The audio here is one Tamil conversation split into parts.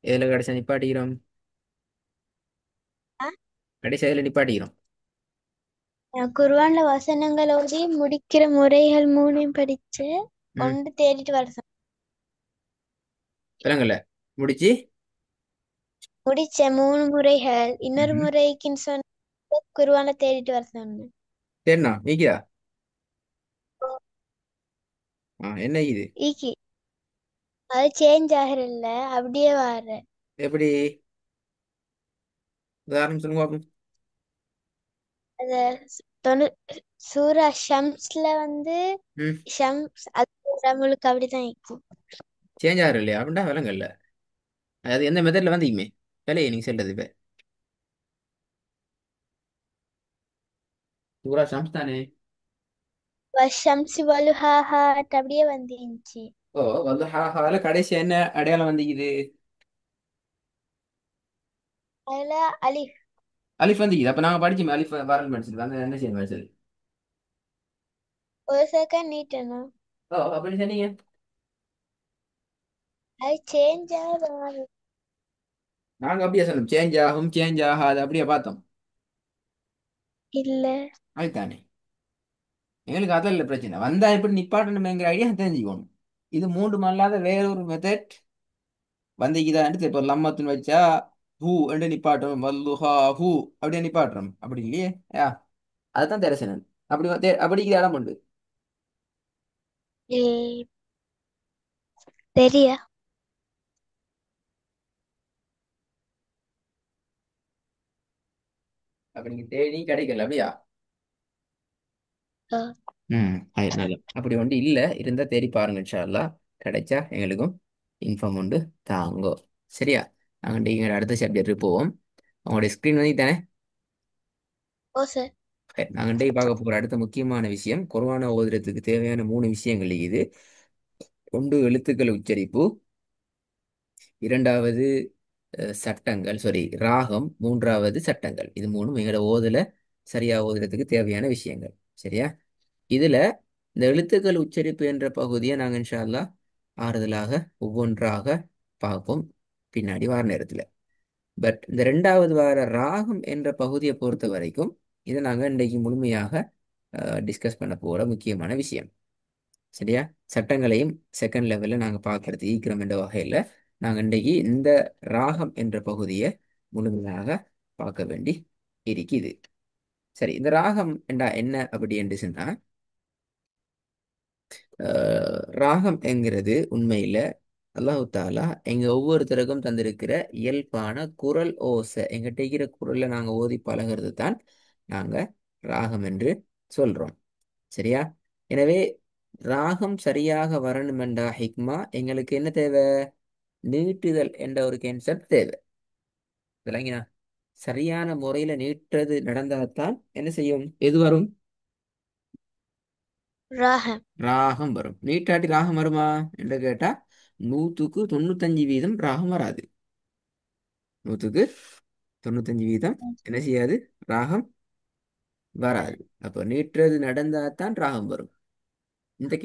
எதுல கடைசி நிப்பாட்டிக்கிறோம்? ஆ, கடைசி எதுல நிப்பாட்டிக்கிறோம்? குர்ஆன்ல வசனங்கள் ஓதி முடிக்கிற முறைகள் மூணையும் படிச்சு ம். ஒன்று தேடிட்டு வர சொன்னேன். விலங்கல்ல முடிச்சு. முடிச்ச 3 முறைகள் இன்னொரு ம். முறைக்குன்னு சொன்ன குர்ஆன்ல தேடிட்டு வர சொன்னேன். சரிண்ணா நீக்கிதா? என்ன இது? ஈகி அது சேஞ்ச் ஆகிறல்ல, அப்படியே வர. எப்படி? உதாரணம் சொல்லுங்க பாப்போம். அத தொண்ணூ சூரா ஷம்ஸ்ல ம். ஷம்ஸ் அது நம்மளுக்கு அப்படிதான் இருக்கும். சேஞ்ச் ஆகிற இல்லையா அப்படின்டா விலங்கல்ல. அது எந்த மெத்தட்ல வந்தீங்க வேலையை நீங்க சொல்றது இப்ப? சூரா ஷம்ஸ் தானே? ஷம்சி வலுஹாஹா அப்படியே வந்துச்சு. ஓ வந்து ஹால கடைசி என்ன அடையாளம் வந்திக்குது? அதுல அலிஃப். அலிஃப் வந்திக்குது. அப்ப நாங்க படிச்சோம் அலிஃப் வரல் படிச்சது வந்து என்ன செய்யணும் படிச்சது? ஒரு செகண்ட் நீட்டணும். ஓ அப்படி சொன்னீங்க. அது சேஞ்ச் ஆகும். நாங்க அப்படியே சொன்னோம் சேஞ்ச் ஆகும் சேஞ்ச் ஆகாது அப்படியே பார்த்தோம். இல்ல. அதுதானே எங்களுக்கு அதில் இல்லை பிரச்சனை. வந்தா எப்படி நிப்பாட்டணுமேங்கிற ஐடியா தெரிஞ்சுக்கணும். இது மூன்று அல்லாத வேறொரு மெத்தட் வந்திக்குதான்ட்டு இப்போ லம்மத்துன்னு வச்சா ஹூ என்று நிப்பாட்டணும். வல்லுஹா ஹூ அப்படியே நிப்பாட்டுறோம் அப்படி இல்லையே. யா அதுதான் தரிசனன். அப்படி அப்படிக்கு இடம் உண்டு. ஏய், தெரியா. அப்படி நீங்க தேடி கிடைக்கல அப்படியா? ஆ, ம் அதனால அப்படி ஒன்று இல்லை இருந்தால் தேடி பாருங்க இன்ஷா அல்லாஹ். கிடைச்சா எங்களுக்கும் இன்ஃபார்ம் உண்டு தாங்கோ. சரியா? நாங்கள் நீங்கள் அடுத்த சப்ஜெக்ட் போவோம். உங்களுடைய ஸ்க்ரீன் வந்து தானே. ஓ சார். நாங்கள் இன்றைக்கு பார்க்க போகிற அடுத்த முக்கியமான விஷயம் குர்ஆனை ஓதுறதுக்கு தேவையான 3 விஷயங்கள் இது. ஒன்று எழுத்துக்கள் உச்சரிப்பு, இரண்டாவது சட்டங்கள் சாரி ராகம், மூன்றாவது சட்டங்கள். இது மூணும் எங்களோட ஓதுல சரியா ஓதுறதுக்கு தேவையான விஷயங்கள். சரியா? இதுல இந்த எழுத்துக்கள் உச்சரிப்பு என்ற பகுதியை நாங்கள் இன்ஷா அல்லாஹ் ஆறுதலாக ஒவ்வொன்றாக பார்ப்போம் பின்னாடி வார நேரத்தில். பட் இந்த ரெண்டாவது வார ராகம் என்ற பகுதியை பொறுத்த வரைக்கும் இதை நாங்கள் இன்றைக்கு முழுமையாக டிஸ்கஸ் பண்ண போகிற முக்கியமான விஷயம். சரியா? சட்டங்களையும் செகண்ட் லெவலில் நாங்கள் பார்க்கறது ஈக்கிரம் என்ற வகையில் நாங்கள் இன்றைக்கு இந்த ராகம் என்ற பகுதியை முழுமையாக பார்க்க வேண்டி இருக்குது. சரி, இந்த ராகம் என்றா என்ன அப்படி என்று சொன்னா ராகம் என்கிறது உண்மையில அல்லாஹு தாலா எங்க ஒவ்வொருத்தருக்கும் தந்திருக்கிற இயல்பான குரல் ஓசை. எங்கிட்ட இருக்கிற குரல்ல நாங்க ஓதி பழகிறது தான் நாங்க ராகம் என்று சொல்றோம். சரியா? எனவே ராகம் சரியாக வரணுமெண்டா ஹிக்மா எங்களுக்கு என்ன தேவை? நீட்டுதல் என்ற ஒரு கான்செப்ட் தேவை. விளங்கினா? சரியான முறையில நீட்டுறது நடந்தால்தான் என்ன செய்யும்? எது வரும்? ராகம். ராகம் வரும். நீட்டாட்டி ராகம் வருமா என்று கேட்டா 100க்கு 95% ராகம் வராது. 100க்கு 95% என்ன செய்யாது? ராகம் வராது. அப்போ நீட்டுறது நடந்தாதான் ராகம் வரும்.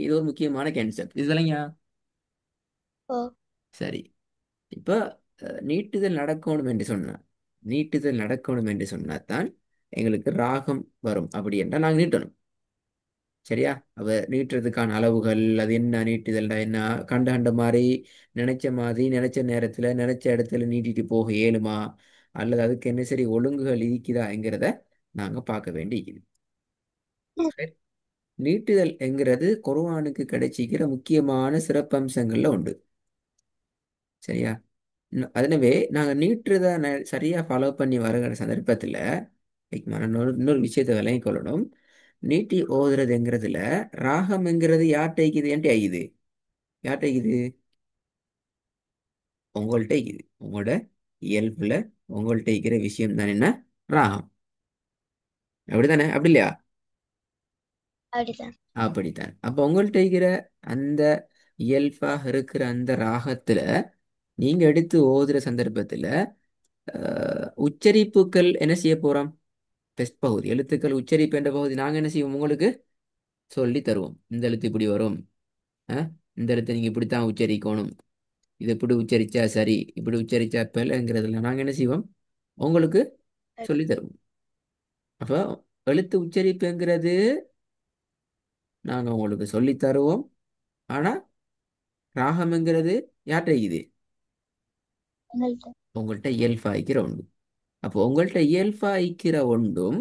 இது ஒரு முக்கியமான கான்செப்ட். இது இல்லைங்க. ஓ. சரி. இப்போ நீட்டுதல் நடக்கணும் என்று சொன்னா நீட்டுதல் நடக்கணும் என்று சொன்னாதான் எங்களுக்கு ராகம் வரும். அப்படி என்றால் நாங்கள் நீட்டணும். சரியா? அவ நீட்டுறதுக்கான அளவுகள் அது என்ன, நீட்டுதல்டா என்ன, கண்ட கண்ட மாதிரி நினைச்ச மாதிரி நினைச்ச நேரத்துல நினைச்ச இடத்துல நீட்டிட்டு போக இயலுமா, அல்லது அதுக்கு என்ன சரி ஒழுங்குகள் இருக்குதாங்கிறத நாங்க பார்க்க வேண்டியிருக்குது. சரி. நீட்டுதல் என்கிறது குர்ஆனுக்கு கிடைச்சிக்கிற முக்கியமான சிறப்பம்சங்கள்ல உண்டு. சரியா? எனவே நாங்க நீட்டுறத சரியா ஃபாலோ பண்ணி வருகிற சந்தர்ப்பத்துல இன்னொரு விஷயத்தை விளங்கிக் கொள்ளணும். நீட்டி ஓதுறதுங்கிறதுல ராகம்ங்கிறது யார்கிட்ட இருக்குது என்கிட்ட ஆகுது. யார்கிட்ட இருக்குது? உங்கள்கிட்ட இருக்குது. உங்களோட இயல்புல உங்கள்கிட்ட இருக்கிற விஷயம் தான் என்ன? ராகம். அப்படித்தானே? அப்படி இல்லையா? அப்படிதான். அப்படித்தான். அப்ப உங்கள்கிட்ட இருக்கிற அந்த இயல்பாக இருக்கிற அந்த ராகத்துல நீங்க எடுத்து ஓதுற சந்தர்ப்பத்துல உச்சரிப்புகள் என்ன செய்ய போறோம்? டெஸ்ட் பகுதி எழுத்துக்கள் உச்சரிப்பு என்ற பகுதி நாங்க என்ன செய்வோம்? உங்களுக்கு சொல்லி தருவோம். இந்த எழுத்து இப்படி வரும். இந்த இடத்த நீங்க இப்படித்தான் உச்சரிக்கணும், இது இப்படி உச்சரிச்சா சரி, இப்படி உச்சரிச்சா பிழைங்கிறதுல நாங்க என்ன செய்வோம், உங்களுக்கு சரி. சொல்லி தருவோம். அப்போ எழுத்து உச்சரிப்புங்கிறது நாங்க உங்களுக்கு சொல்லி தருவோம். ஆனா ராகம்ங்கிறது யார்கிட்ட இது, உங்கள்ட்ட. உங்கள்கிட்ட இயல்பா இருக்கிற ஒன்று. அப்போ உங்கள்கிட்ட இயல்பா இருக்கிற ஒன்றும்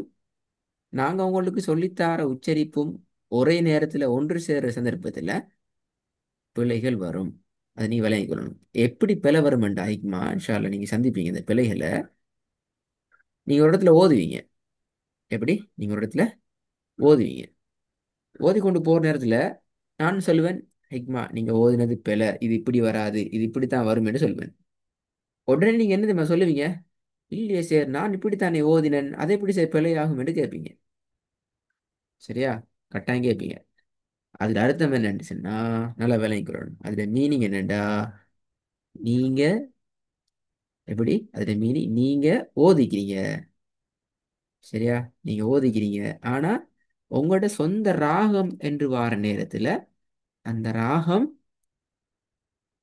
நாங்க உங்களுக்கு சொல்லித்தார உச்சரிப்பும் ஒரே நேரத்துல ஒன்று சேர்ற சந்தர்ப்பத்துல பிழைகள் வரும். அதை நீ விளங்கிக் கொள்ளணும். எப்படி பிழை வருமெண்டா ஐக்மா இன்ஷா அல்லாஹ் நீங்க சந்திப்பீங்க இந்த பிழைகளை. நீங்க ஒரு இடத்துல ஓதுவீங்க. எப்படி நீங்க ஒரு இடத்துல ஓதுவீங்க, ஓதி கொண்டு போற நேரத்துல நான் சொல்லுவேன், ஹிக்மா நீங்க ஓதினது பிழை, இது இப்படி வராது, இது இப்படித்தான் வரும் என்று சொல்லுவேன். உடனே நீங்க என்ன தெரியுமா சொல்லுவீங்க, இல்லையே சார் நான் இப்படித்தானே ஓதினேன், அதை எப்படி சார் பிழை ஆகும் என்று கேட்பீங்க. சரியா? கட்டாயம் கேட்பீங்க. அதுல அர்த்தம் என்னன்னு சொன்னா நல்லா விளங்கிக்கிறோம். அதுல மீனிங் என்னண்டா, நீங்க எப்படி, அதுல மீனிங் நீங்க ஓதிக்கிறீங்க. சரியா? நீங்க ஓதிக்கிறீங்க. ஆனா உங்களோட சொந்த ராகம் என்று வார நேரத்துல அந்த ராகம்,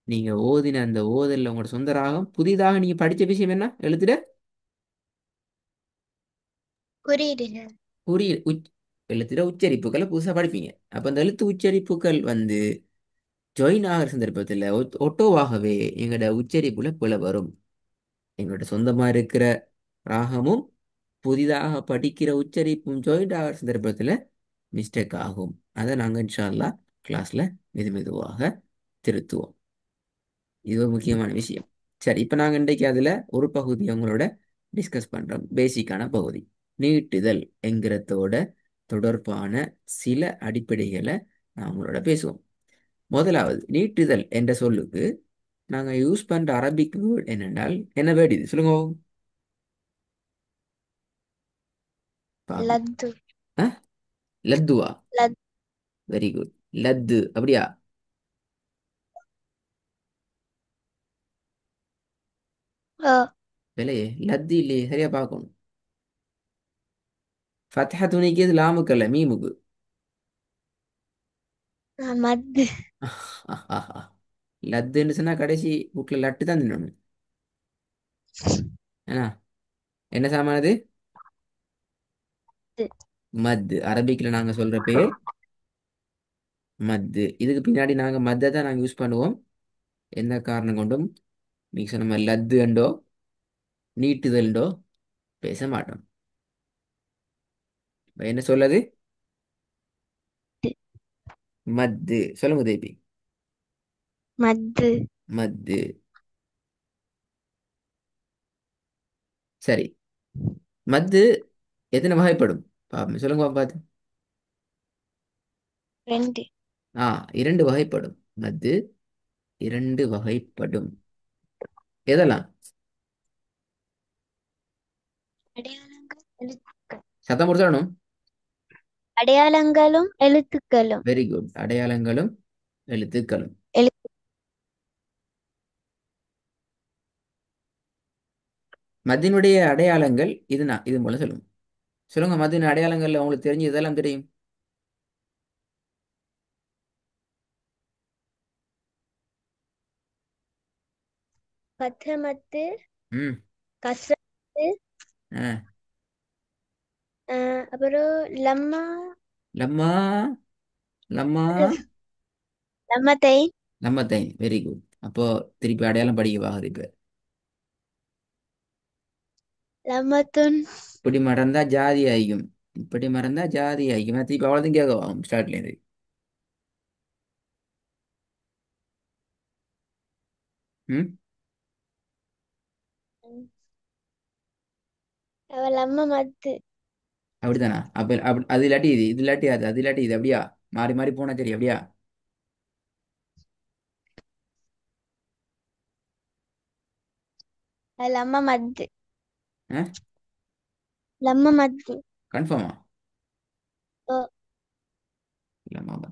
நீங்க ஓதின அந்த ஓதல்ல உங்களோட சொந்த ராகம் புதிதாக நீங்க படிச்ச விஷயம் என்ன எழுத்துட புரியுதுங்க. புரிய எழுத்துட உச்சரிப்புகளை புதுசா படிப்பீங்க. அப்ப அந்த எழுத்து உச்சரிப்புகள் வந்து ஜாயின் ஆகிற சந்தர்ப்பத்துல ஒட்டோவாகவே எங்களோட உச்சரிப்புல பிழை வரும். எங்களோட சொந்தமா இருக்கிற ராகமும் புதிதாக படிக்கிற உச்சரிப்பும் ஜாயிண்ட் ஆகிற சந்தர்ப்பத்துல மிஸ்டேக் ஆகும். அதை நாங்க இன்ஷா அல்லாஹ் கிளாஸ்ல மெது மெதுவாக திருத்துவோம். இது ஒரு முக்கியமான விஷயம். சரி, இப்போ நாங்கள் இன்றைக்கு அதில் ஒரு பகுதி உங்களோட டிஸ்கஸ் பண்ணுறோம். பேசிக்கான பகுதி நீட்டுதல் என்கிறதோட தொடர்பான சில அடிப்படைகளை நான் உங்களோட பேசுவோம். முதலாவது, நீட்டுதல் என்ற சொல்லுக்கு நாங்கள் யூஸ் பண்ணுற அரபிக் வேர்ட் என்னென்றால் என்ன வேர்டு இது சொல்லுங்க பாப்போம். லத்து. ஆ, லத்துவா? லத். Very good. லத்து அப்படியா? ஓ. விலையே லத்து இல்லையே, சரியா பார்க்கணும். ஃபத்ஹா துணிக்கு லாமுக்கல்ல மீமுக்கு. மத்து. லத்துன்னு சொன்னா கடைசி புக்ல லட்டு தான் தின்னணும். ஏன்னா என்ன சாமானது? மத்து. அரபிக்ல நாங்க சொல்ற பேர் மத்து. இதுக்கு பின்னாடி நாங்க மத்தை தான் நாங்க யூஸ் பண்ணுவோம். எந்த காரணம் கொண்டும் நீங்க சொன்ன மாதிரி லத்து அண்டோ நீட்டுதல்ண்டோ பேச மாட்டோம். இப்ப என்ன சொல்லது? மத்து. சொல்லுங்க தேபி. மத்து. மத்து. சரி, மத்து எத்தனை வகைப்படும் பாப்போம், சொல்லுங்க பார்த்து. ரெண்டு. ஆ, இரண்டு வகைப்படும். மத்து இரண்டு வகைப்படும். எதெல்லாம்? அடையாளங்கள் எழுத்துக்கள். சத்தம் முடிச்சணும். அடையாளங்களும் எழுத்துக்களும். Very good. அடையாளங்களும் எழுத்துக்களும். எழுத்து. மத்தினுடைய அடையாளங்கள் இதுனா இது போல சொல்லுங்க. சொல்லுங்க, மத்தின் அடையாளங்கள்ல உங்களுக்கு தெரிஞ்சு இதெல்லாம் தெரியும். பத்தமத்து. ம். கசத்து. ஆ. அப்புறம் லம்மா. லம்மா. லம்மா. லம்மத்தை. லம்மத்தை. Very good. அப்போ திருப்பி அடையாளம் படிக்க வாகுது இப்ப. லம்மத்துன். இப்படி மறந்தா ஜாதி ஆகிக்கும். இப்படி மறந்தா ஜாதி ஆகிக்கும். நான் திருப்பி அவ்வளோதான் கேட்க ஸ்டார்ட்ல இருந்து. ம். அவ லம்ம மத்து. அப்படித்தானா? அப்ப அப்படி அது இல்லாட்டி இது, இது இல்லாட்டி அது, அது இல்லாட்டி இது, அப்படியா? மாறி மாறி போனா சரி அப்படியா? அவ லம்ம மத்து. ஆ, லம்ம மத்து. கன்ஃபார்மா? ஓ. இல்லம்மா.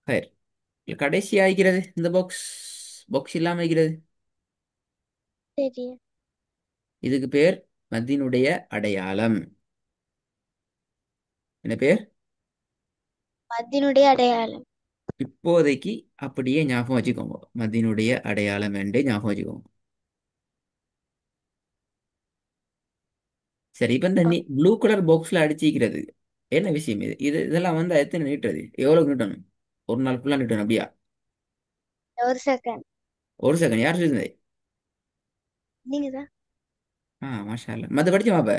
ஹயர். கடைசி ஆகிறது இந்த பாக்ஸ், பாக்ஸ் இல்லாம இருக்கிறது. சரி. இதுக்கு பேர் மத்தினுடைய அடையாளம். என்ன பேர்? மத்தினுடைய அடையாளம். இப்போதைக்கு அப்படியே ஞாபகம் வச்சுக்கோங்க. மதியினுடைய அடையாளம் என்று ஞாபகம் வச்சுக்கோங்க. சரி, இப்ப இந்த ப்ளூ கலர் பாக்ஸ்ல அடிச்சிக்கிறது என்ன விஷயம்? இதெல்லாம் வந்து எத்தனை நீட்டுறது? எவ்வளவு நீட்டணும்? ஒரு நாள் ஃபுல்லா நீட்டணும் அப்படியா? ஒரு செகண்ட். ஒரு செகண்ட் யார் சொல்லியிருந்தது? நீங்க தான். மாஷா அல்லா. மத்த படிச்ச மாப்ப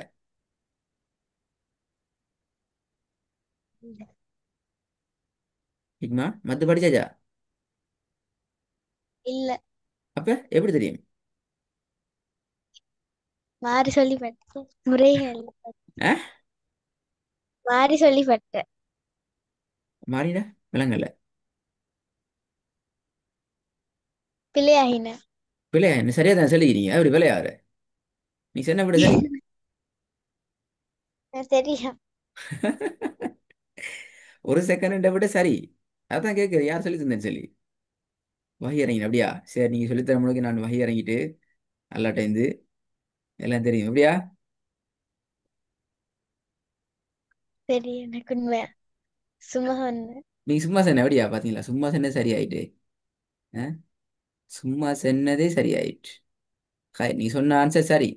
இல்ல. ஹிக்மா மத்த படிச்சாச்சா? இல்ல. அப்ப எப்படி தெரியும்? மாறி சொல்லி பட்டேன். முறைகள். ஆ மாறி சொல்லி பட்டேன். மாறிடா விலங்கல்ல. பிள்ளையாகின. பிள்ளையா என்ன சரியா தான் சொல்லிக்கிறீங்க, அப்படி பிள்ளையாரு நீ சொன்ன விட சரி. தெரியும். ஒரு செகண்ட் விட சரி. அதான் கேட்குறேன் யார் சொல்லி தந்தேன்னு சொல்லி. வகி இறங்கின அப்படியா? சரி, நீங்க சொல்லித்தர முழுக்க நான் வகி இறங்கிட்டு நல்லா டைந்து எல்லாம் தெரியும் அப்படியா? சரி, எனக்கு உண்மை. சும்மா ஒண்ணு. நீங்க சும்மா சொன்ன அப்படியா? பாத்தீங்களா, சும்மா சொன்னது சரி ஆயிட்டு. ஆ? சும்மா சொன்னதே சரி ஆயிட்டு. ஹாய், நீ சொன்ன ஆன்சர் சரி.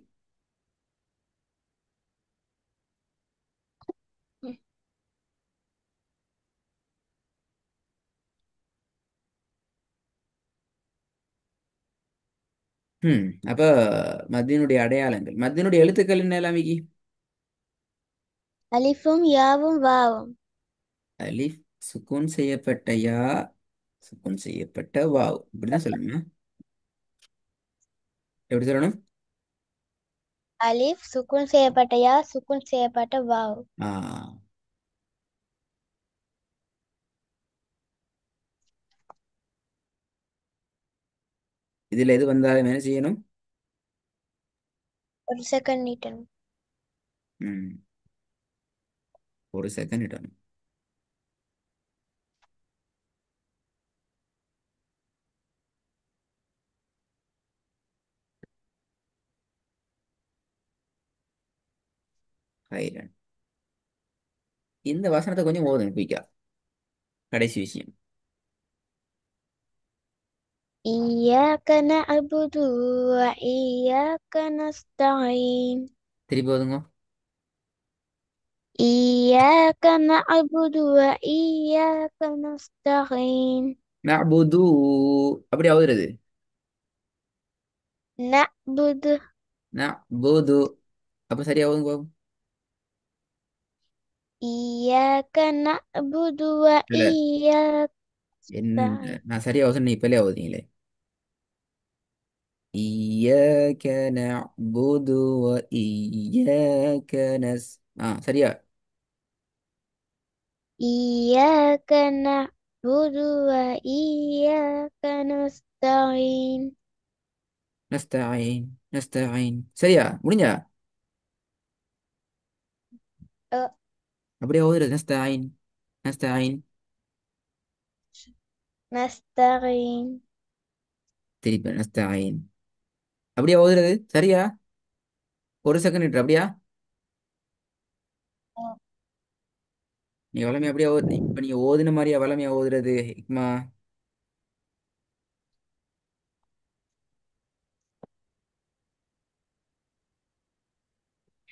அப்ப மத்தியனுடைய அடையாளங்கள், மத்தியனுடைய எழுத்துக்கள் என்ன எல்லாம் விக்கி? அலிஃபும் யாவும் வாவும். அலிஃப், சுக்கூன் செய்யப்பட்ட யா, சுக்கூன் செய்யப்பட்ட வாவ், இப்படிதான் சொல்லணும். எப்படி சொல்லணும்? அலிஃப் சுக்குன் செய்யப்பட்ட யா, சுக்குன் செய்யப்பட்ட வாவ். ஆ இதுல எது வந்தாலும் என்ன செய்யணும்? ஒரு செகண்ட் நீட்டணும். ம் ஒரு செகண்ட் இடணும். ஹைரன். இந்த வசனத்தை கொஞ்சம் ஓதுங்க குயிக்கா. கடைசி விஷயம். இய்யாக நஅபுது வ இய்யாக நஸ்தஈன். திருப்பி ஓதுங்க. இய்யாக நஅபுது வ இய்யாக நஸ்தஈன். நஅபுது, அப்படி ஓதுறது. நஅபுது. நஅபுது, அப்ப சரியா ஓதுங்க பாப்போம். இய்யாக நஅபுது வ இல்ல, இய்யாக என்ன நஸ்தஈன். நான் சரியா ஓதுன, நீ இப்பலே ஓதுனீங்களே. إياك نعبد وإياك சரியா? إياك نعبد وإياك نستعين. நஸ்தஈன், நஸ்தஈன் சரியா முடிஞ்சா? أه، அப்படியே ஓதுறது. நஸ்தஈன், நஸ்தஈன். نستعين. திருப்பி நஸ்தஈன். அப்படியே ஓதுறது சரியா? ஒரு செகண்ட் விட்டு அப்படியா? أه، நீ வளமையா அப்படியே இப்ப நீங்க ஓதுன மாதிரியா வளமையா ஓதுறது ஹிக்மா?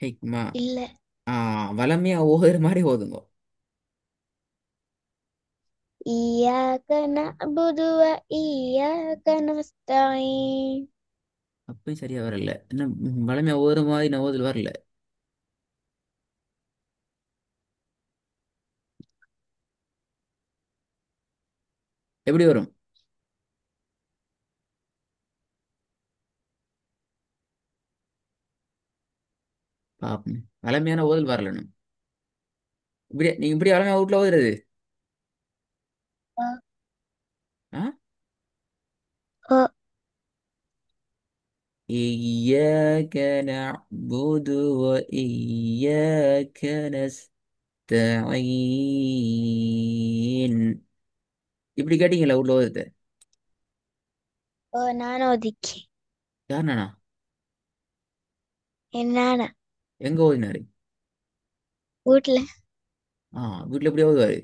ஹிக்மா. இல்ல. ஆ வளமையா ஓதுற மாதிரி ஓதுங்க. إياك نعبد وإياك نستعين. அப்பயும் சரியா வரல. என்ன வளமையா ஓதுற மாதிரி நான் ஓதுல வரல. எப்படி வரும்? பாப்போம். வளமையான ஓதல் வரலன்னு. இப்படி நீங்க இப்படி வளமையா வீட்டுல ஓதுறது? أه، ஆ أه. إياك نعبد وإياك نستعين. இப்படி கேட்டீங்களா வீட்டுல ஓதுறது? நானும் ஒதுக்கி. யார் நானா? என்னான எங்க ஓதினாரு? வீட்டுல. வீட்டுல எப்படி ஓதுவாரு?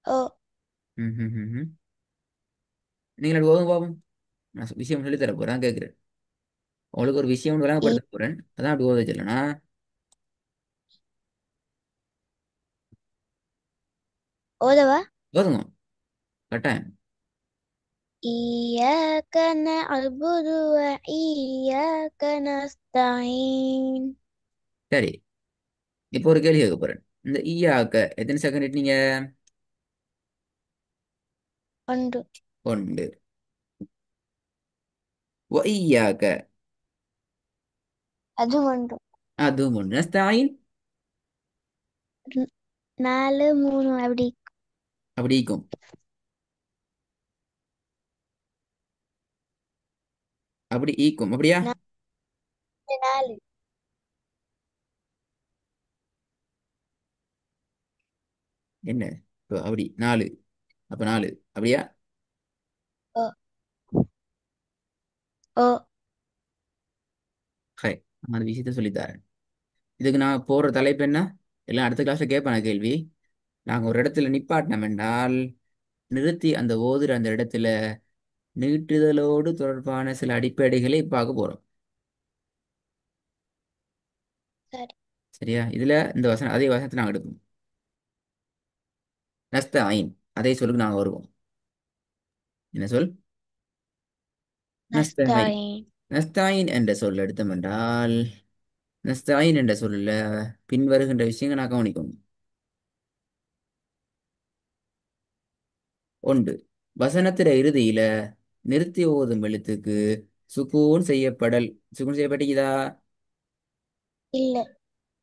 ஓ. ம் ம் ம் ம். நீங்கள் அப்படி ஓதுங்க பாப்போம். நான் விஷயம் சொல்லி தர போறேன் கேட்குறேன். உங்களுக்கு ஒரு விஷயம் இ விளங்கப்படுத்த போறேன், அதான் அப்படி ஓத சொல்லனா ஓதவா. ஓதுங்க கட்டாயம். إياك نعبد وإياك نستعين. சரி, இப்போ ஒரு கேள்வி கேட்க போறேன். இந்த ஈயாக்க எத்தனை செகண்ட் நீங்க ஒன்று. ஒன்று. ஒய்யாக்க அது ஒன்று. அதுவும் ஒன்று. நஸ்தாயின் ன்- நாலு மூணு அப்படி. அப்படி இருக்கும். அப்படி ஈக்கும் அப்படியா? நாலு நாலு. என்ன இப்போ அப்படி நாலு, அப்ப நாலு அப்படியா? ஓ. ஓ. ஹை, நான் அந்த விஷயத்த சொல்லித்தரேன். இதுக்கு நான் போற தலைப்பு என்ன? எல்லாம் அடுத்த கிளாஸ்ல கேட்பான கேள்வி. நாங்க ஒரு இடத்துல நிப்பாட்டினோம் என்றால் நிறுத்தி அந்த ஓதுற அந்த இடத்துல நீட்டுதலோடு தொடர்பான சில அடிப்படைகளை பார்க்க போறோம். சரி. சரியா? இதுல இந்த வசனம் அதே வசனத்தை நாங்கள் எடுப்போம். நஸ்த ஐன் அதே சொல்லுக்கு நாங்கள் வருவோம். என்ன சொல்? நஸ்தாயின். நஸ்தாயின். நஸ்தாயின் என்ற சொல் எடுத்தோம் என்றால் நஸ்தாயின் என்ற சொல்ல பின்வருகின்ற விஷயங்கள் நான் கவனிக்கணும். ஒன்று, வசனத்தில இறுதியில நிறுத்தி ஓதும் எழுத்துக்கு சுக்கூன் செய்யப்படல். சுக்கூன் செய்யப்பட்டீதா? இல்ல.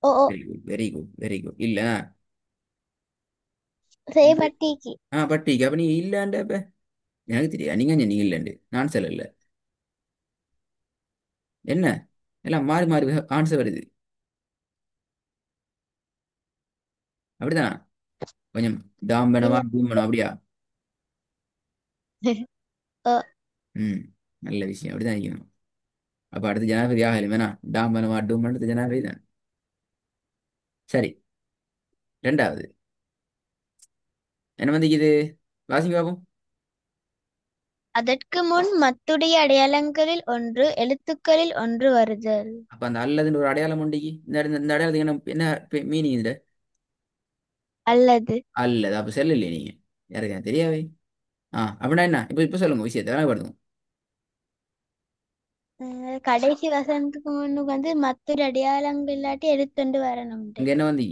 ஓ. ஓ. Very good very good very good. இல்ல செய்பட்டிக்கு. பட்டிக்கு அப்ப நீ இல்லன்ற அப்ப எனக்கு தெரியாது. நீங்க நீ இல்லைண்டு நான் சொல்லல. என்ன எல்லாம் மாறி மாறி ஆன்சர் வருது. அப்படிதான். கொஞ்சம் டாம்பனமா இல்ல. டூம்பனம் அப்படியா? ஓ. ம், நல்ல விஷயம். அப்படிதான் இருக்கணும். அப்ப அடுத்த ஜனாதிபதி ஆகலும் வேணா டாம்பனமா டூம்பன் அடுத்த ஜனாதிபதி தான். சரி, ரெண்டாவது என்ன வந்து இது? வாசிங்க பாப்போம். அதற்கு முன் மத்துடைய அடையாளங்களில் ஒன்று எழுத்துக்களில் ஒன்று வருதல். அப்ப அந்த அல்லதுன்ற ஒரு அடையாளம் உண்டிக்கு இந்த அடையாளத்துக்கு என்ன மீனிங் இதுல? அல்லது. அல்லது அப்ப செல்லலையே நீங்க. யாருக்கு எனக்கு தெரியாவே. அப்படின்னா என்ன? இப்ப சொல்லுங்க விஷயத்தை வேணா. கடைசி வசனத்துக்கு முன்னுக்கு வந்து மத்தொரு அடையாளங்கள் இல்லாட்டி எழுத்துண்டு வரணும். இங்க என்ன வந்து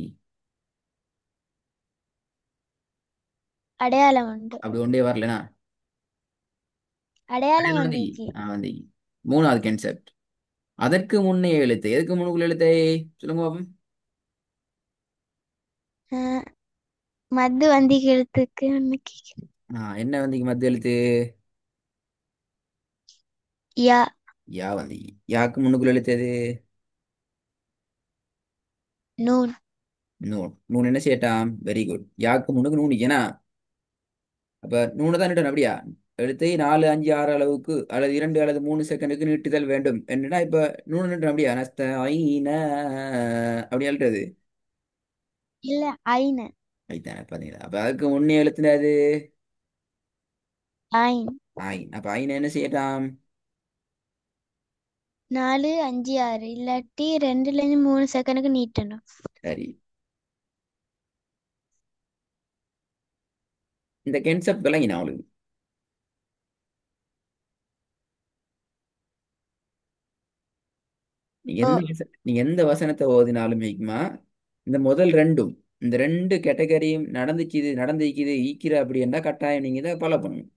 அடையாளம் உண்டு. அப்படி ஒன்றே வரலனா அடையாளம் அடையாளம் வந்து வந்திக்கு. வந்து மூணாவது கான்செப்ட். அதற்கு முன்னே எழுத்து எதுக்கு முன்னுக்குள்ள எழுத்தை சொல்லுங்க பாப்போம். அஹ், மத்து வந்திக்கு எழுத்துக்கு அன்னைக்கு. என்ன வந்து மத்திய எழுத்து? யா. யா வந்து யாக்கு முன்னுக்குள்ள எழுத்து எது? நூன். நூன். நூன் என்ன செய்யட்டாம்? Very good. யாக்கு முன்னுக்கு நூன் ஏன்னா அப்ப நூனை தான் நீட்டணும் அப்படியா? எழுத்தை 4 5 6 அளவுக்கு அல்லது 2 அல்லது 3 செகண்டுக்கு நீட்டுதல் வேண்டும் என்னன்னா இப்ப நூறு நீட்டணும் அப்படியா? நஸ்த ஐன அப்படி எழுதுறது. இல்ல. ஐன. ஐத்தானே பாத்தீங்களா? அப்ப அதுக்கு முன்னே எழுத்துனது ஐன். ஆயின். அப்ப ஆயின் என்ன செய்யட்டாம்? 4 5 6 இல்லாட்டி 2 ல இருந்து 3 செகண்டுக்கு நீட்டணும். சரி, இந்த கென்செப்ட் விளங்கினா அவளுக்கு. ஓ. நீங்க எந்த வசனத்தை ஓதினாலும் வைக்குமா இந்த முதல் ரெண்டும் இந்த ரெண்டு கேட்டகரியும் நடந்துச்சு இது நடந்துக்குது ஈக்கிற அப்படி என்றா கட்டாயம் நீங்க இதை ஃபாலோ பண்ணணும்.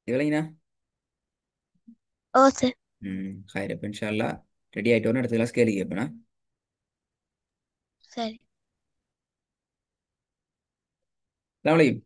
இது விளங்கினா? ஓ சார். ஹாய் ரப்ப இன்ஷா அல்லாஹ். ரெடி ஆயிட்டோன்னு அடுத்த கிளாஸ் கேள்வி கேட்பேனா? சரி. அஸ்ஸலாமு அலைக்கும்.